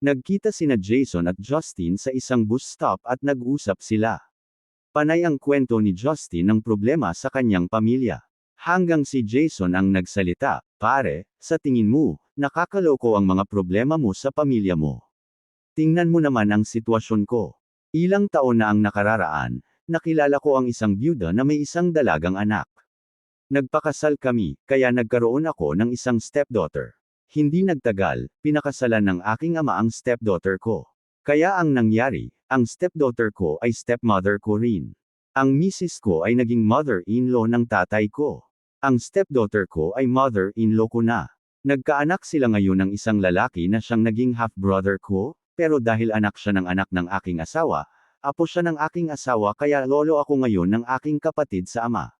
Nagkita sina Jason at Justin sa isang bus stop at nag-usap sila. Panay ang kwento ni Justin ng problema sa kanyang pamilya. Hanggang si Jason ang nagsalita, "Pare, sa tingin mo, nakakaloko ang mga problema mo sa pamilya mo. Tingnan mo naman ang sitwasyon ko. Ilang taon na ang nakararaan, nakilala ko ang isang byuda na may isang dalagang anak. Nagpakasal kami, kaya nagkaroon ako ng isang stepdaughter. Hindi nagtagal, pinakasalan ng aking ama ang stepdaughter ko. Kaya ang nangyari, ang stepdaughter ko ay stepmother ko rin. Ang misis ko ay naging mother-in-law ng tatay ko. Ang stepdaughter ko ay mother-in-law ko na. Nagkaanak sila ngayon ng isang lalaki na siyang naging half-brother ko, pero dahil anak siya ng anak ng aking asawa, apo siya ng aking asawa kaya lolo ako ngayon ng aking kapatid sa ama.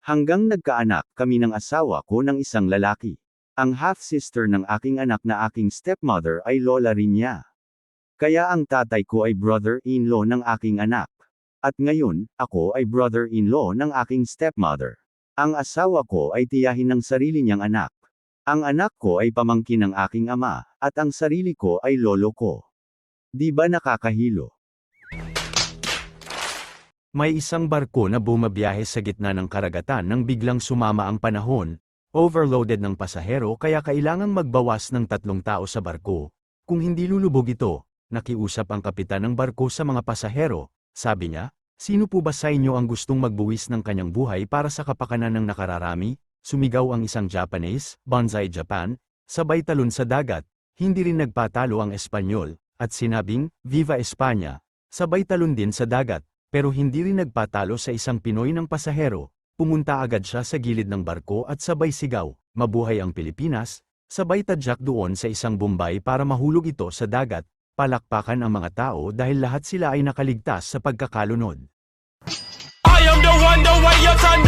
Hanggang nagkaanak kami ng asawa ko ng isang lalaki. Ang half-sister ng aking anak na aking stepmother ay lola rin niya. Kaya ang tatay ko ay brother-in-law ng aking anak. At ngayon, ako ay brother-in-law ng aking stepmother. Ang asawa ko ay tiyahin ng sarili niyang anak. Ang anak ko ay pamangkin ng aking ama, at ang sarili ko ay lolo ko. Di ba nakakahilo? May isang barko na bumabiyahe sa gitna ng karagatan nang biglang sumama ang panahon, overloaded ng pasahero kaya kailangang magbawas ng 3 tao sa barko. Kung hindi lulubog ito, nakiusap ang kapitan ng barko sa mga pasahero, sabi niya, "Sino po ba sa inyo ang gustong magbuwis ng kanyang buhay para sa kapakanan ng nakararami?" Sumigaw ang isang Japanese, Banzai Japan, sabay talon sa dagat, hindi rin nagpatalo ang Espanyol, at sinabing, "Viva España!" Sabay talon din sa dagat, pero hindi rin nagpatalo sa isang Pinoy ng pasahero, pumunta agad siya sa gilid ng barko at sabay sigaw, "Mabuhay ang Pilipinas!" Sabay tadyak doon sa isang Bombay para mahulog ito sa dagat, palakpakan ang mga tao dahil lahat sila ay nakaligtas sa pagkakalunod. I am the one, the way you turn